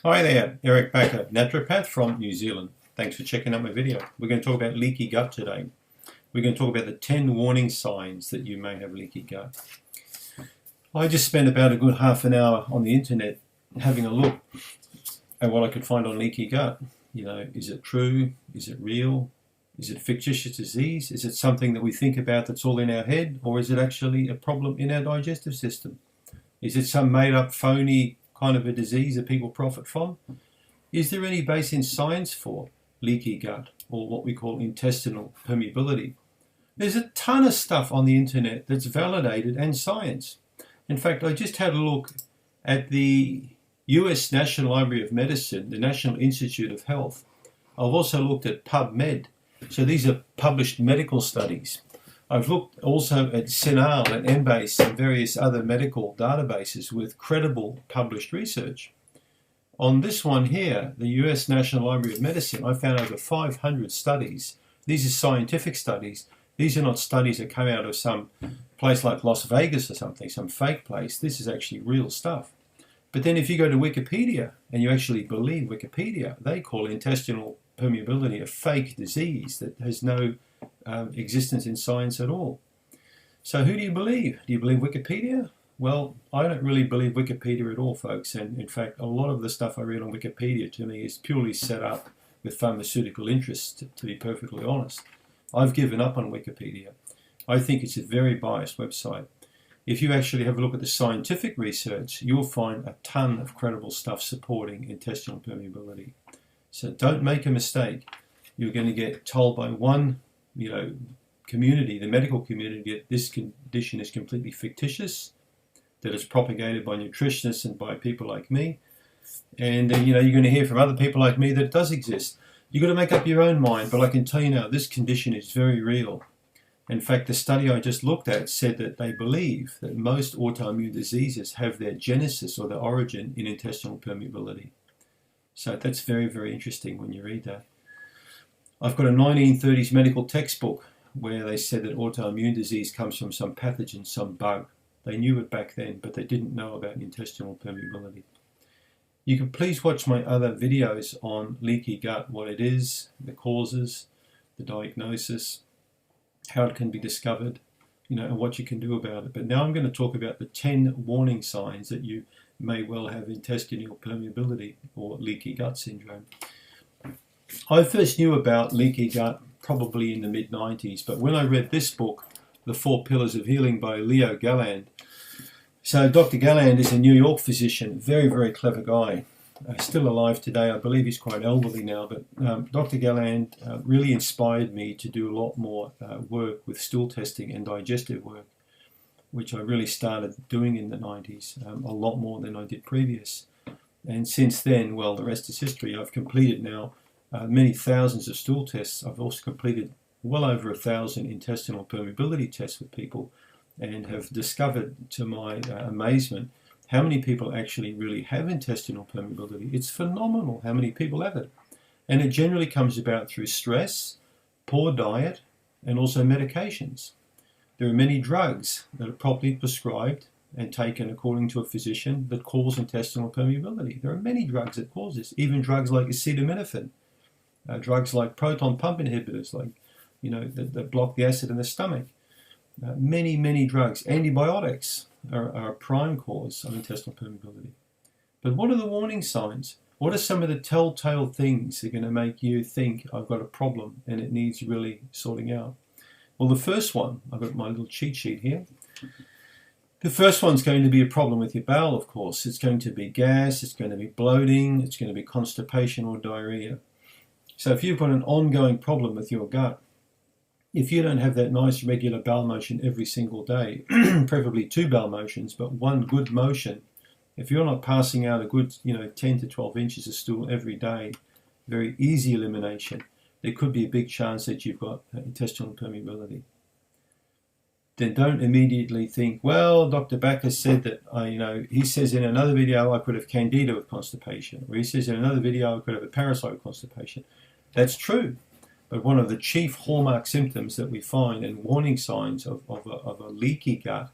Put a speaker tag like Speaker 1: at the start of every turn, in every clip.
Speaker 1: Hi there, Eric Bakker, naturopath from New Zealand. Thanks for checking out my video. We're going to talk about leaky gut today. We're going to talk about the 10 warning signs that you may have leaky gut. I just spent about a good half an hour on the internet having a look at what I could find on leaky gut. You know, is it true? Is it real? Is it fictitious disease? Is it something that we think about that's all in our head? Or is it actually a problem in our digestive system? Is it some made up phony kind of a disease that people profit from? Is there any base in science for leaky gut, or what we call intestinal permeability? There's a ton of stuff on the internet that's validated and science. In fact, I just had a look at the US National Library of Medicine, the National Institute of Health. I've also looked at PubMed. So these are published medical studies. I've looked also at CINAHL and Embase and various other medical databases with credible published research. On this one here, the US National Library of Medicine, I found over 500 studies. These are scientific studies. These are not studies that come out of some place like Las Vegas or something, some fake place. This is actually real stuff. But then if you go to Wikipedia and you actually believe Wikipedia, they call intestinal permeability a fake disease that has no existence in science at all. So who do you believe? Do you believe Wikipedia? Well, I don't really believe Wikipedia at all, folks. And in fact, a lot of the stuff I read on Wikipedia to me is purely set up with pharmaceutical interests, to be perfectly honest. I've given up on Wikipedia. I think it's a very biased website. If you actually have a look at the scientific research, you'll find a ton of credible stuff supporting intestinal permeability. So don't make a mistake. You're going to get told by one, community, the medical community, that this condition is completely fictitious, that it's propagated by nutritionists and by people like me. And you're going to hear from other people like me that it does exist. You've got to make up your own mind, but I can tell you now, this condition is very real. In fact, the study I just looked at said that they believe that most autoimmune diseases have their genesis or their origin in intestinal permeability. So that's very, very interesting when you read that. I've got a 1930s medical textbook where they said that autoimmune disease comes from some pathogen, some bug. They knew it back then, but they didn't know about intestinal permeability. You can please watch my other videos on leaky gut, what it is, the causes, the diagnosis, how it can be discovered, and what you can do about it. But now I'm going to talk about the 10 warning signs that you may well have intestinal permeability or leaky gut syndrome. I first knew about leaky gut probably in the mid-90s, but when I read this book, The 4 Pillars of Healing by Leo Galland. So Dr. Galland is a New York physician, very, very clever guy. Still alive today. I believe he's quite elderly now, but Dr. Galland really inspired me to do a lot more work with stool testing and digestive work, which I really started doing in the 90s, a lot more than I did previous. And since then, well, the rest is history. I've completed now many thousands of stool tests. I've also completed well over 1,000 intestinal permeability tests with people, and have discovered, to my amazement, how many people actually really have intestinal permeability. It's phenomenal how many people have it. And it generally comes about through stress, poor diet, and also medications. There are many drugs that are properly prescribed and taken according to a physician that cause intestinal permeability. There are many drugs that cause this, even drugs like acetaminophen, drugs like proton pump inhibitors, like that block the acid in the stomach. Many drugs. Antibiotics are a prime cause of intestinal permeability. But what are the warning signs? What are some of the telltale things that are going to make you think I've got a problem and it needs really sorting out? Well, the first one, I've got my little cheat sheet here. The first one's going to be a problem with your bowel, of course. It's going to be gas, it's going to be bloating, it's going to be constipation or diarrhea. So if you've got an ongoing problem with your gut, if you don't have that nice regular bowel motion every single day, preferably 2 bowel motions, but 1 good motion, if you're not passing out a good 10 to 12 inches of stool every day, very easy elimination, there could be a big chance that you've got intestinal permeability. Then don't immediately think, well, Dr. Bakker said that, he says in another video I could have candida with constipation, or he says in another video I could have a parasite with constipation. That's true. But one of the chief hallmark symptoms that we find and warning signs of a leaky gut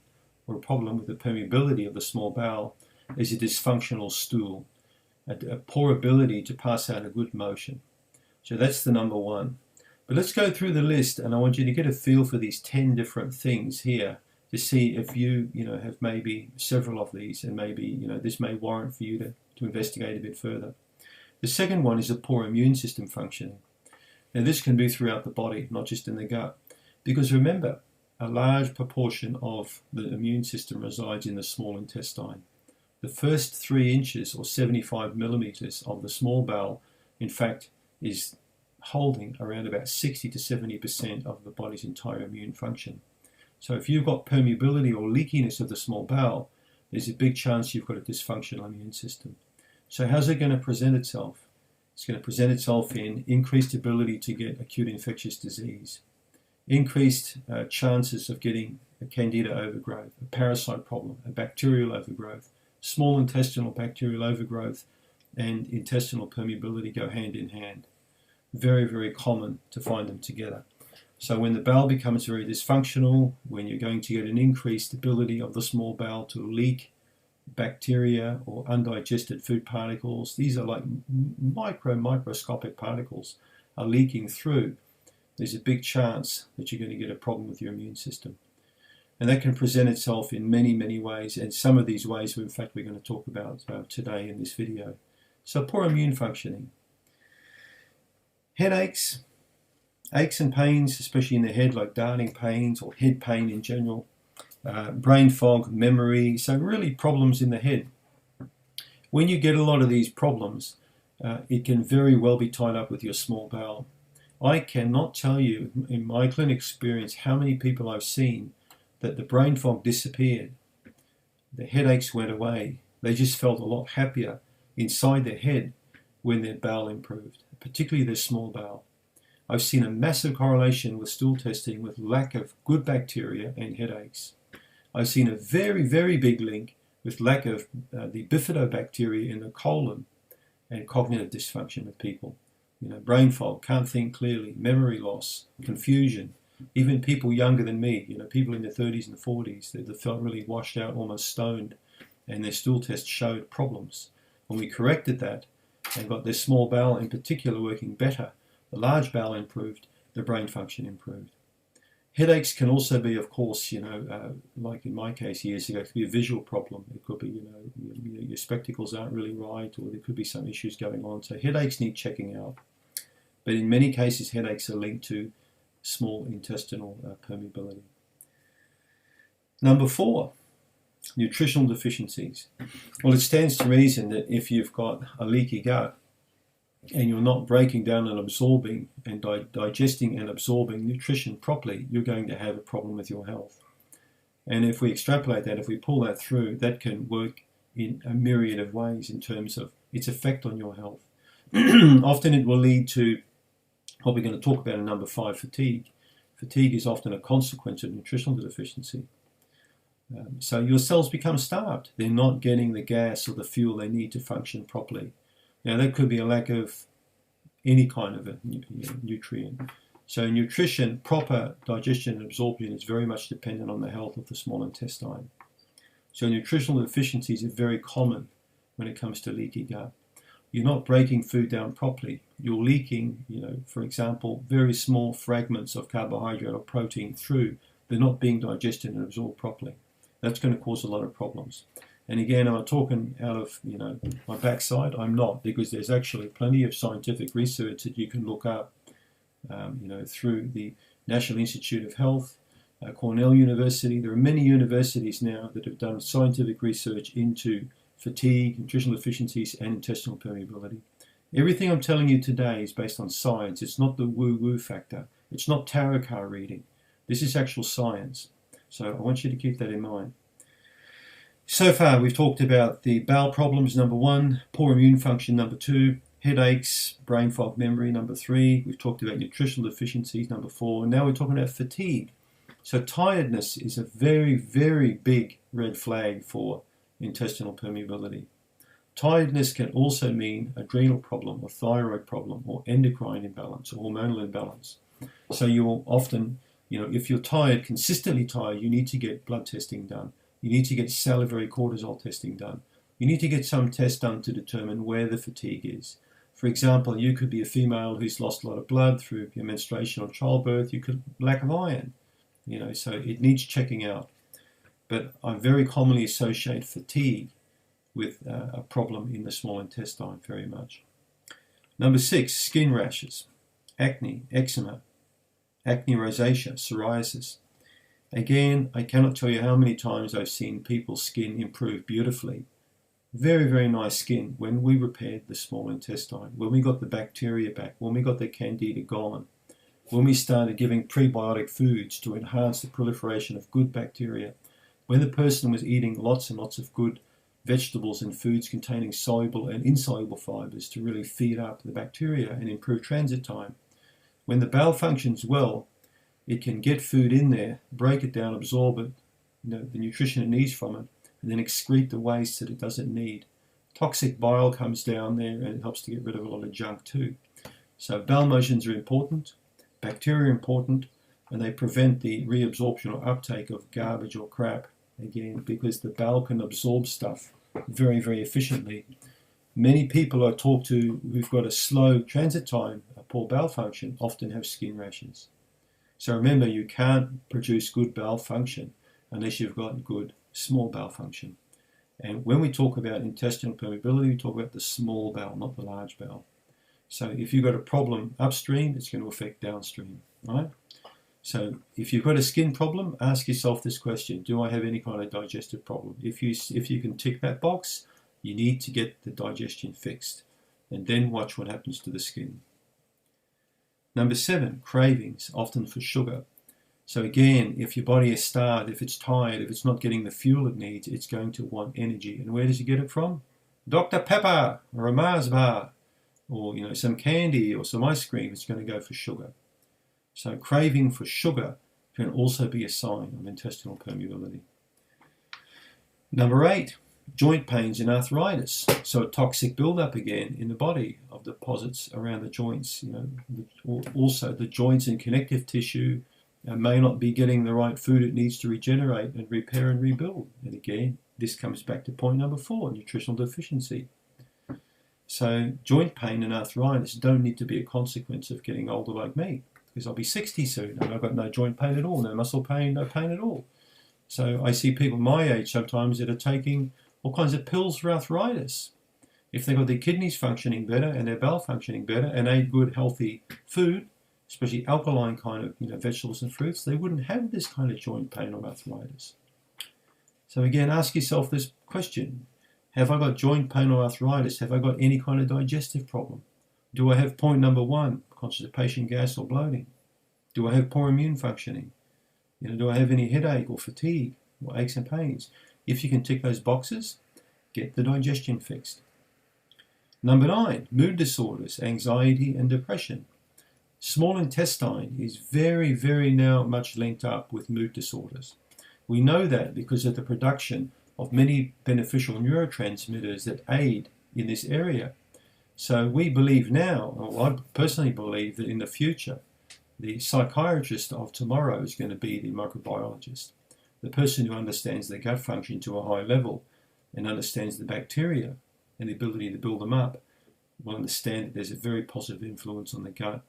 Speaker 1: or a problem with the permeability of the small bowel is a dysfunctional stool. a poor ability to pass out a good motion. So that's the number one. But let's go through the list, and I want you to get a feel for these 10 different things here to see if you have maybe several of these, and maybe this may warrant for you to investigate a bit further. The second one is a poor immune system functioning. Now this can be throughout the body, not just in the gut, because remember, a large proportion of the immune system resides in the small intestine. The first 3 inches or 75 millimeters of the small bowel, in fact, is holding around about 60 to 70% of the body's entire immune function. So if you've got permeability or leakiness of the small bowel, there's a big chance you've got a dysfunctional immune system. So how's it going to present itself? It's going to present itself in increased ability to get acute infectious disease, increased chances of getting a candida overgrowth, a parasite problem, a bacterial overgrowth. Small intestinal bacterial overgrowth and intestinal permeability go hand in hand. Very, very common to find them together. So when the bowel becomes very dysfunctional, when you're going to get an increased ability of the small bowel to leak bacteria or undigested food particles, these are like microscopic particles, are leaking through, there's a big chance that you're going to get a problem with your immune system. And that can present itself in many, many ways, and some of these ways, in fact, we're going to talk about today in this video. So poor immune functioning. Headaches, aches and pains, especially in the head, like darting pains or head pain in general. Brain fog, memory, so really problems in the head. When you get a lot of these problems, it can very well be tied up with your small bowel. I cannot tell you in my clinic experience how many people I've seen that the brain fog disappeared, the headaches went away, they just felt a lot happier inside their head when their bowel improved, particularly their small bowel. I've seen a massive correlation with stool testing with lack of good bacteria and headaches. I've seen a very, very big link with lack of the bifidobacteria in the colon and cognitive dysfunction with people. Brain fog, can't think clearly, memory loss, confusion. Even people younger than me, people in their 30s and 40s, they felt really washed out, almost stoned, and their stool test showed problems. When we corrected that and got their small bowel in particular working better, the large bowel improved, the brain function improved. Headaches can also be, of course, like in my case years ago, it could be a visual problem. It could be, your spectacles aren't really right, or there could be some issues going on. So headaches need checking out. But in many cases, headaches are linked to small intestinal permeability. Number 4, nutritional deficiencies. Well, it stands to reason that if you've got a leaky gut and you're not breaking down and absorbing and digesting and absorbing nutrition properly, you're going to have a problem with your health. And if we extrapolate that, if we pull that through, that can work in a myriad of ways in terms of its effect on your health. Often it will lead to what we're going to talk about in number 5, fatigue. Fatigue is often a consequence of nutritional deficiency. So your cells become starved. They're not getting the gas or the fuel they need to function properly. Now that could be a lack of any kind of a nutrient. So nutrition, proper digestion and absorption is very much dependent on the health of the small intestine. So nutritional deficiencies are very common when it comes to leaky gut. You're not breaking food down properly. You're leaking, for example, very small fragments of carbohydrate or protein through. They're not being digested and absorbed properly. That's going to cause a lot of problems. And again, I'm talking out of my backside. I'm not, because there's actually plenty of scientific research that you can look up, through the National Institute of Health, Cornell University. There are many universities now that have done scientific research into fatigue, nutritional deficiencies, and intestinal permeability. Everything I'm telling you today is based on science. It's not the woo-woo factor. It's not tarot card reading. This is actual science. So I want you to keep that in mind. So far, we've talked about the bowel problems, number 1, poor immune function, number 2, headaches, brain fog, memory, number 3. We've talked about nutritional deficiencies, number 4. And now we're talking about fatigue. So tiredness is a very, very big red flag for intestinal permeability. Tiredness can also mean adrenal problem or thyroid problem or endocrine imbalance or hormonal imbalance. So you will often, if you're tired, consistently tired, you need to get blood testing done. You need to get salivary cortisol testing done. you need to get some tests done to determine where the fatigue is. For example, you could be a female who's lost a lot of blood through your menstruation or childbirth. You could lack of iron, so it needs checking out. But I very commonly associate fatigue with a problem in the small intestine very much. Number 6, skin rashes, acne, eczema, acne rosacea, psoriasis. Again, I cannot tell you how many times I've seen people's skin improve beautifully. Very, very nice skin when we repaired the small intestine, when we got the bacteria back, when we got the candida gone, when we started giving prebiotic foods to enhance the proliferation of good bacteria, when the person was eating lots and lots of good vegetables and foods containing soluble and insoluble fibers to really feed up the bacteria and improve transit time. When the bowel functions well, it can get food in there, break it down, absorb it, the nutrition it needs from it, and then excrete the waste that it doesn't need. Toxic bile comes down there and it helps to get rid of a lot of junk too. So bowel motions are important, bacteria are important, and they prevent the reabsorption or uptake of garbage or crap, again, because the bowel can absorb stuff very, very efficiently. Many people I talk to who've got a slow transit time, a poor bowel function, often have skin rashes. So remember, you can't produce good bowel function unless you've got good small bowel function. And when we talk about intestinal permeability, we talk about the small bowel, not the large bowel. So if you've got a problem upstream, it's going to affect downstream, right? So if you've got a skin problem, ask yourself this question: do I have any kind of digestive problem? If you can tick that box, you need to get the digestion fixed, and then watch what happens to the skin. Number 7, cravings, often for sugar. So again, if your body is starved, if it's tired, if it's not getting the fuel it needs, it's going to want energy. And where does it get it from? Dr. Pepper, or a Mars bar, or some candy or some ice cream. It's going to go for sugar. So craving for sugar can also be a sign of intestinal permeability. Number 8, joint pains and arthritis. So a toxic buildup again in the body of deposits around the joints. Also the joints and connective tissue may not be getting the right food it needs to regenerate and repair and rebuild. And again, this comes back to point number 4, nutritional deficiency. So joint pain and arthritis don't need to be a consequence of getting older like me, because I'll be 60 soon and I've got no joint pain at all, no muscle pain, no pain at all. So I see people my age sometimes that are taking all kinds of pills for arthritis. If they've got their kidneys functioning better and their bowel functioning better and ate good healthy food, especially alkaline kind of vegetables and fruits, they wouldn't have this kind of joint pain or arthritis. So again, ask yourself this question: have I got joint pain or arthritis? Have I got any kind of digestive problem? Do I have point number 1, constipation, gas or bloating? Do I have poor immune functioning? Do I have any headache or fatigue or aches and pains? If you can tick those boxes, get the digestion fixed. Number 9, mood disorders, anxiety and depression. Small intestine is very, very now much linked up with mood disorders. We know that because of the production of many beneficial neurotransmitters that aid in this area. So we believe now, or I personally believe, that in the future, the psychiatrist of tomorrow is going to be the microbiologist, the person who understands the gut function to a high level and understands the bacteria and the ability to build them up, will understand that there's a very positive influence on the gut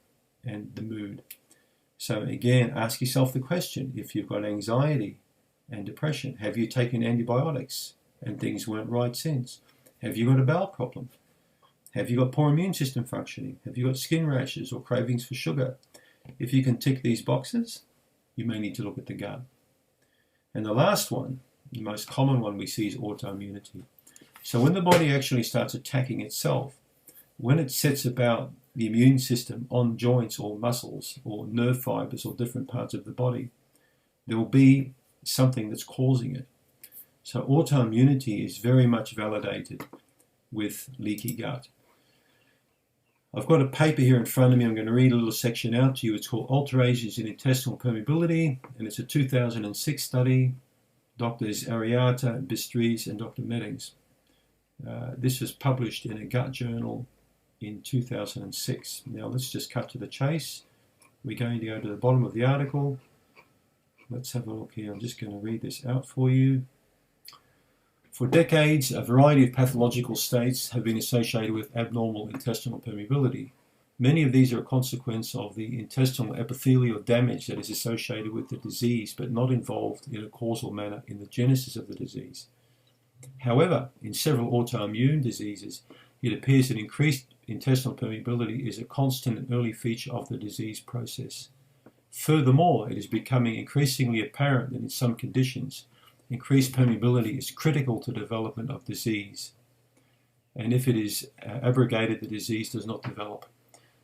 Speaker 1: and the mood. So again, ask yourself the question: if you've got anxiety and depression, have you taken antibiotics and things weren't right since? Have you got a bowel problem? Have you got poor immune system functioning? Have you got skin rashes or cravings for sugar? If you can tick these boxes, you may need to look at the gut. And the last one, the most common one we see, is autoimmunity. So when the body actually starts attacking itself, when it sets about the immune system on joints or muscles or nerve fibers or different parts of the body, there will be something that's causing it. So autoimmunity is very much validated with leaky gut. I've got a paper here in front of me. I'm going to read a little section out to you. It's called Alterations in Intestinal Permeability, and it's a 2006 study. Doctors Ariata, Bistries, and Dr. Meddings. This was published in a gut journal in 2006. Now let's just cut to the chase. We're going to go to the bottom of the article. Let's have a look here. I'm just going to read this out for you. For decades, a variety of pathological states have been associated with abnormal intestinal permeability. Many of these are a consequence of the intestinal epithelial damage that is associated with the disease, but not involved in a causal manner in the genesis of the disease. However, in several autoimmune diseases, it appears that increased intestinal permeability is a constant and early feature of the disease process. Furthermore, it is becoming increasingly apparent that in some conditions, increased permeability is critical to development of disease. And if it is abrogated, the disease does not develop.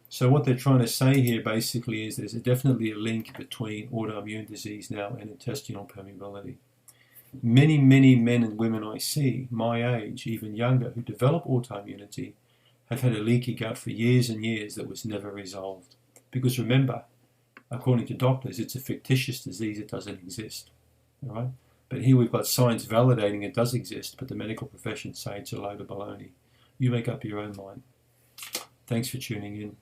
Speaker 1: So what they're trying to say here basically is there's definitely a link between autoimmune disease now and intestinal permeability. Many men and women I see, my age, even younger, who develop autoimmunity have had a leaky gut for years and years that was never resolved. Because remember, according to doctors, it's a fictitious disease, it doesn't exist. All right? But here we've got science validating it does exist, but the medical profession say it's a load of baloney. You make up your own mind. Thanks for tuning in.